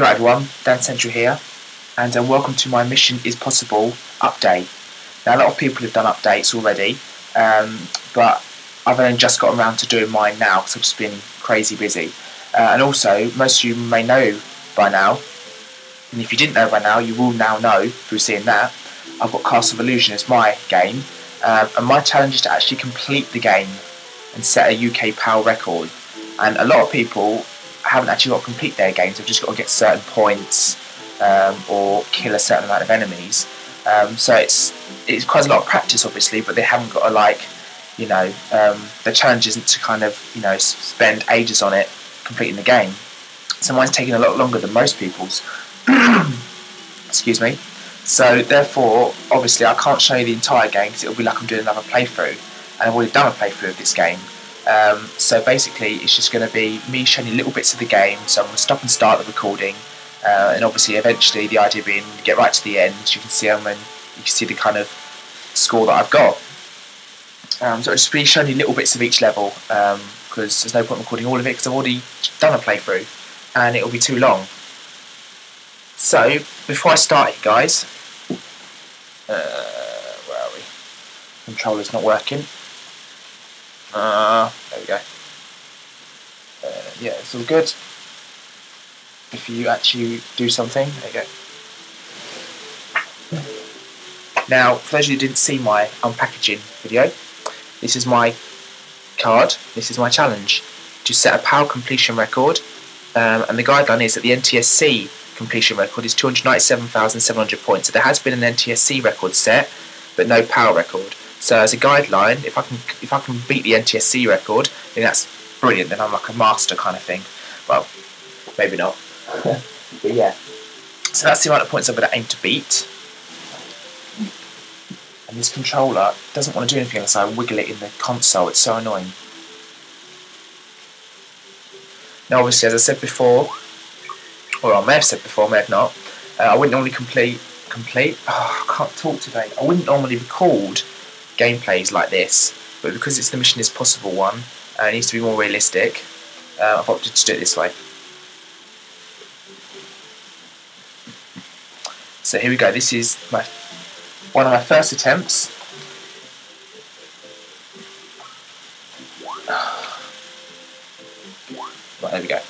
Right everyone, Dancentral here, and welcome to my Mission Ispossible update. Now a lot of people have done updates already, but I've only just got around to doing mine now because I've just been crazy busy. And also, most of you may know by now, and if you didn't know by now, you will now know through seeing that, I've got Castle of Illusion as my game, and my challenge is to actually complete the game and set a UK PAL record. And a lot of people haven't actually got to complete their games, they've just got to get certain points or kill a certain amount of enemies. So it's quite a lot of practice obviously, but they haven't got to the challenge isn't to kind of, spend ages on it completing the game. So mine's taking a lot longer than most people's. Excuse me. So therefore, obviously I can't show you the entire game because it'll be like I'm doing another playthrough, and I've already done a playthrough of this game. So basically it's just going to be me showing you little bits of the game, so I'm going to stop and start the recording, and obviously eventually the idea being when you get right to the end you can see them and you can see the kind of score that I've got. So I'll just be showing you little bits of each level because there's no point recording all of it because I've already done a playthrough and it'll be too long. So before I start it guys, where are we? Controller's not working. There we go. Yeah, it's all good. If you actually do something, there you go. Now, for those of you who didn't see my unpackaging video, this is my card, this is my challenge. To set a PAL completion record, and the guideline is that the NTSC completion record is 297,700 points. So there has been an NTSC record set, but no PAL record. So as a guideline, if I can beat the NTSC record, then that's brilliant. Then I'm like a master kind of thing. Well, maybe not, but yeah. So that's the amount of points I'm going to aim to beat. And this controller doesn't want to do anything unless I wiggle it in the console. It's so annoying. Now, obviously, as I said before, or I may have said before, I may have not. I wouldn't normally complete. Oh, I can't talk today. I wouldn't normally record gameplays like this, but because it's the Mission Ispossible one and it needs to be more realistic, I've opted to do it this way. So here we go, this is one of my first attempts. Right, there we go.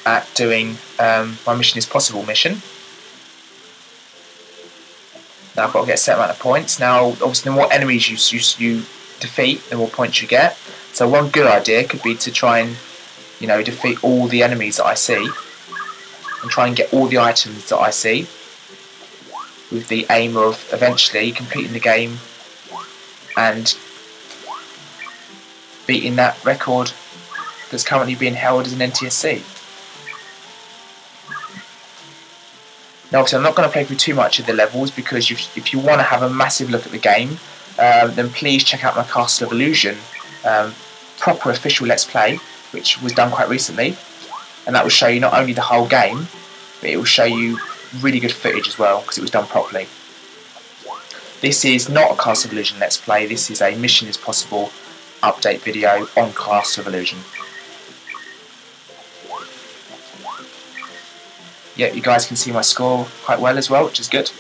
At doing my Mission Ispossible mission. Now I've got to get a set amount of points. Now, obviously, the more enemies you defeat, the more points you get. So one good idea could be to try and, defeat all the enemies that I see, and try and get all the items that I see, with the aim of eventually completing the game and beating that record that's currently being held as an NTSC. Now obviously I'm not going to play through too much of the levels because if you want to have a massive look at the game, then please check out my Castle of Illusion proper official Let's Play, which was done quite recently, and that will show you not only the whole game, but it will show you really good footage as well because it was done properly. This is not a Castle of Illusion Let's Play, this is a Mission Ispossible update video on Castle of Illusion. Yeah, you guys can see my score quite well as well, which is good.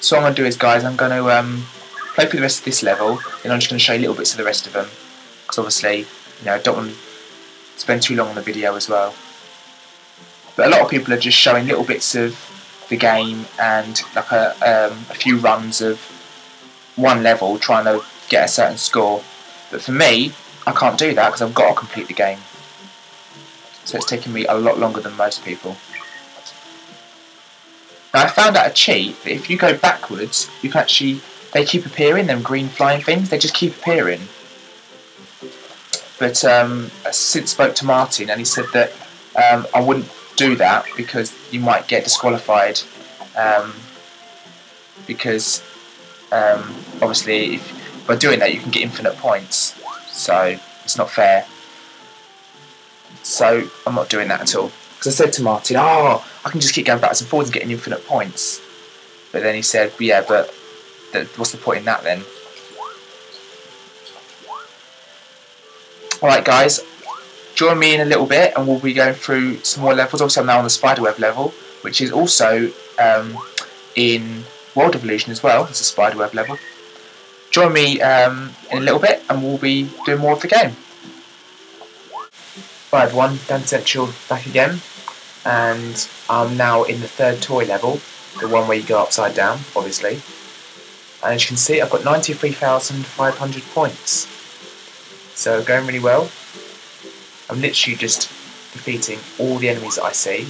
So what I'm going to do is, guys, I'm going to play through the rest of this level, and I'm just going to show you little bits of the rest of them, because obviously, I don't want to spend too long on the video as well. But a lot of people are just showing little bits of the game and like a few runs of one level, trying to get a certain score. But for me, I can't do that because I've got to complete the game. So it's taking me a lot longer than most people. Now I found out a cheat that if you go backwards, you can actually, they keep appearing, them green flying things, they just keep appearing. But I since spoke to Martin and he said that I wouldn't do that because you might get disqualified because obviously by doing that you can get infinite points, so it's not fair. So I'm not doing that at all. Because I said to Martin, oh, I can just keep going backwards and forwards and getting infinite points. But then he said, yeah, but what's the point in that then? Alright guys, join me in a little bit and we'll be going through some more levels. Obviously I'm now on the spiderweb level, which is also in World of Illusion as well. It's a spiderweb level. Join me in a little bit and we'll be doing more of the game. Right everyone, Dancentral back again, and I'm now in the third toy level, the one where you go upside down, obviously. And as you can see, I've got 93,500 points. So going really well. I'm literally just defeating all the enemies that I see.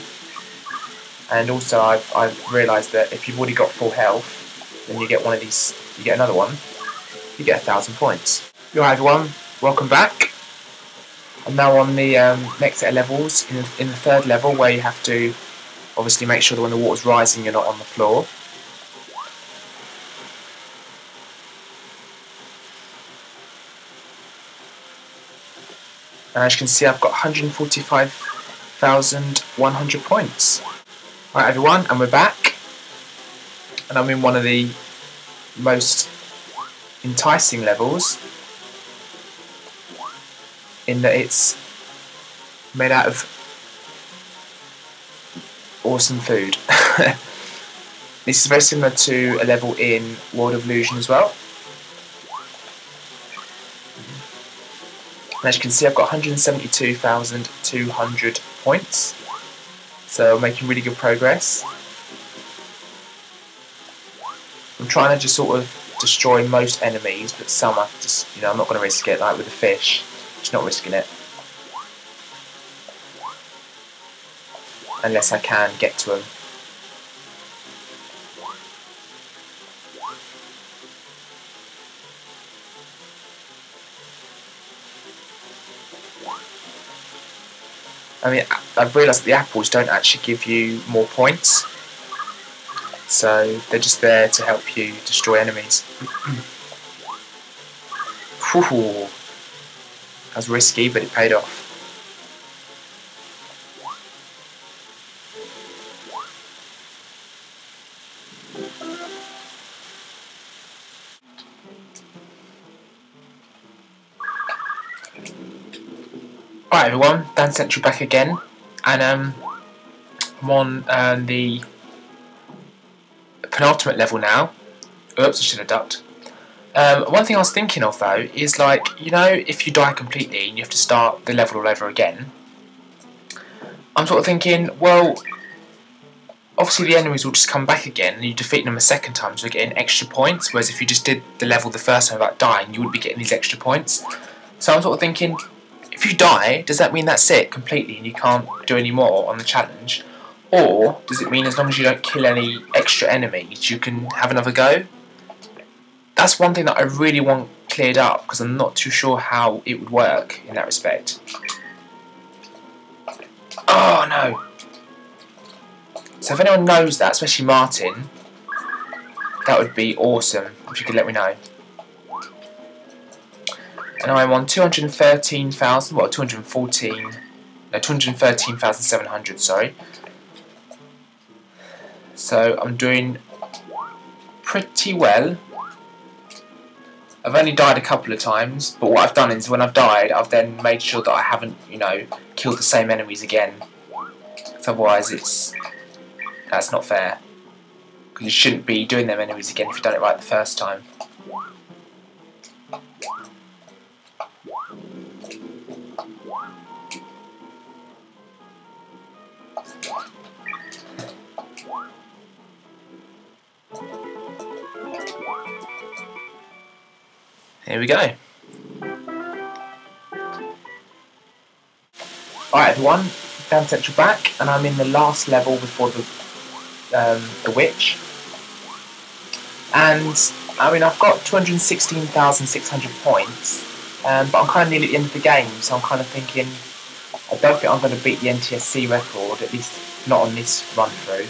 And also I've realised that if you've already got full health, then you get one of these, you get another one, you get 1,000 points. Alright everyone, welcome back. I'm now on the next set of levels, in the third level, where you have to obviously make sure that when the water's rising you're not on the floor. And as you can see, I've got 145,100 points. Right everyone, and we're back. And I'm in one of the most enticing levels, in that it's made out of awesome food. This is very similar to a level in World of Illusion as well. And as you can see, I've got 172,200 points, so making really good progress. I'm trying to just sort of destroy most enemies, but some I just, I'm not going to risk it, like with the fish. Just not risking it. Unless I can get to them. I mean, I've realised that the apples don't actually give you more points. So they're just there to help you destroy enemies. Whew. That was risky, but it paid off. Right everyone, Dancentral back again, and I'm on the penultimate level now. Oops, I should have ducked. One thing I was thinking of though is, like, if you die completely and you have to start the level all over again, I'm sort of thinking, well, obviously the enemies will just come back again and you defeat them a second time, so you're getting extra points, whereas if you just did the level the first time without dying, you wouldn't be getting these extra points. So I'm sort of thinking, if you die, does that mean that's it completely and you can't do any more on the challenge? Or does it mean as long as you don't kill any extra enemies, you can have another go? That's one thing that I really want cleared up, because I'm not too sure how it would work in that respect. Oh no! So if anyone knows that, especially Martin, that would be awesome if you could let me know. And I'm on 213,000, well, 213,700, sorry. So I'm doing pretty well. I've only died a couple of times, but what I've done is when I've died, I've then made sure that I haven't, killed the same enemies again. Because otherwise that's not fair. Because you shouldn't be doing them enemies again if you've done it right the first time. Here we go. Alright everyone, Dancentral back, and I'm in the last level before the witch. And I mean, I've got 216,600 points, but I'm kind of nearly at the end of the game, so I'm kind of thinking, I don't think I'm going to beat the NTSC record, at least not on this run through.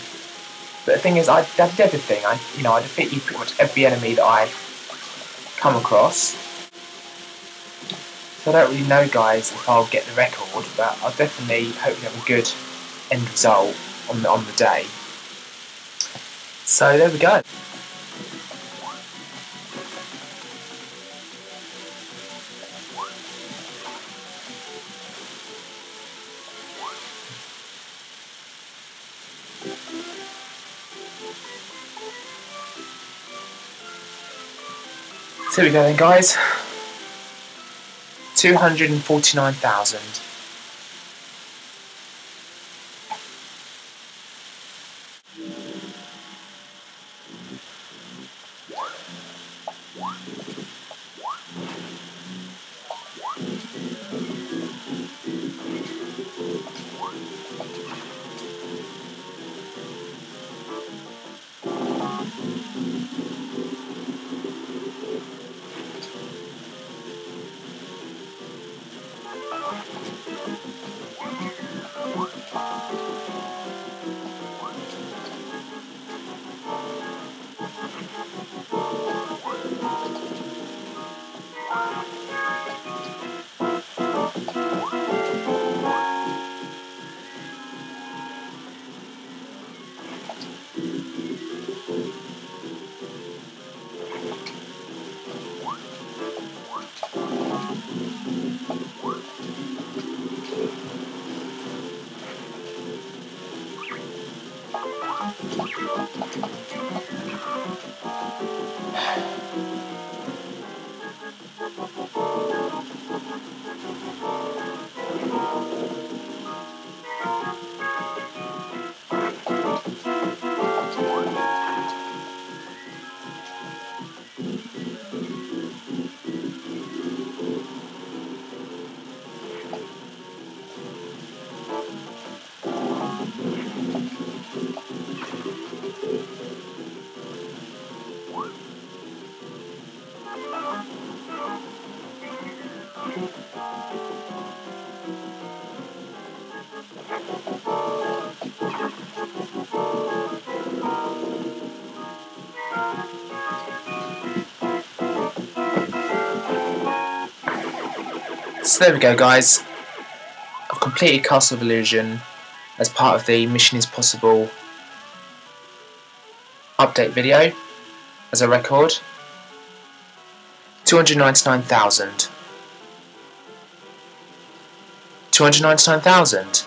But the thing is, I did everything. I defeated pretty much every enemy that I come across. So I don't really know, guys, if I'll get the record, but I'll definitely hopefully have a good end result on the day. So there we go. So here we go then, guys. 249,000. So there we go, guys. I've completed Castle of Illusion as part of the Mission Ispossible update video as a record. 299,000. 299,000.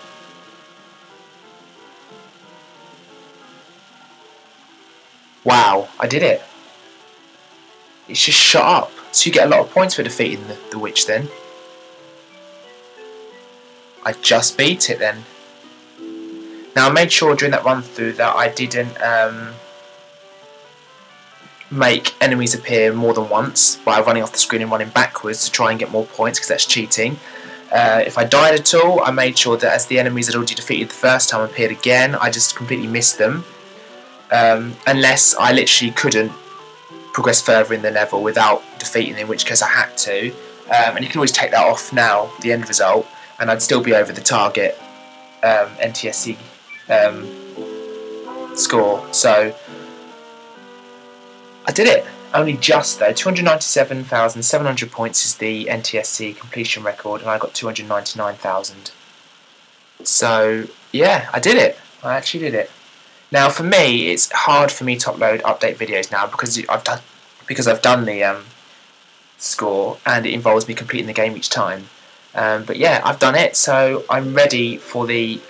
Wow, I did it. It's just shot up. So you get a lot of points for defeating the witch then. I just beat it then. Now I made sure during that run through that I didn't make enemies appear more than once by running off the screen and running backwards to try and get more points, because that's cheating. If I died at all, I made sure that as the enemies I'd already defeated the first time appeared again, I just completely missed them. Unless I literally couldn't progress further in the level without defeating them, in which case I had to. And you can always take that off now, the end result, and I'd still be over the target NTSC score. So I did it. Only just though. 297,700 points is the NTSC completion record, and I got 299,000. So yeah, I did it. I actually did it. Now for me, it's hard for me to upload update videos now because I've done the score, and it involves me completing the game each time. But yeah, I've done it, so I'm ready for the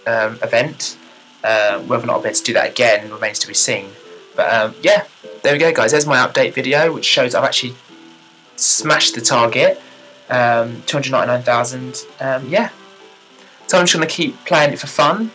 event. Whether or not I'll be able to do that again remains to be seen. But yeah, there we go, guys. There's my update video, which shows I've actually smashed the target, 299,000. Yeah, so I'm just going to keep playing it for fun.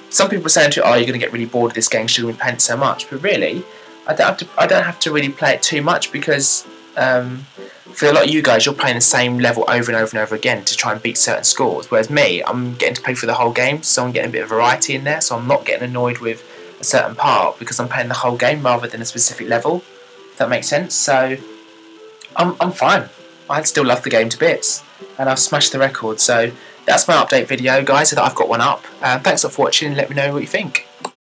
Some people are saying to you, "Oh, you're going to get really bored of this game, so you're going to be playing so much." But really, I don't have to really play it too much, because for a lot of you guys, you're playing the same level over and over and over again to try and beat certain scores. Whereas me, I'm getting to play through the whole game, so I'm getting a bit of variety in there. So I'm not getting annoyed with a certain part because I'm playing the whole game rather than a specific level. If that makes sense. So I'm fine. I still love the game to bits, and I've smashed the record. So that's my update video, guys. So that I've got one up. Thanks a lot for watching, and let me know what you think.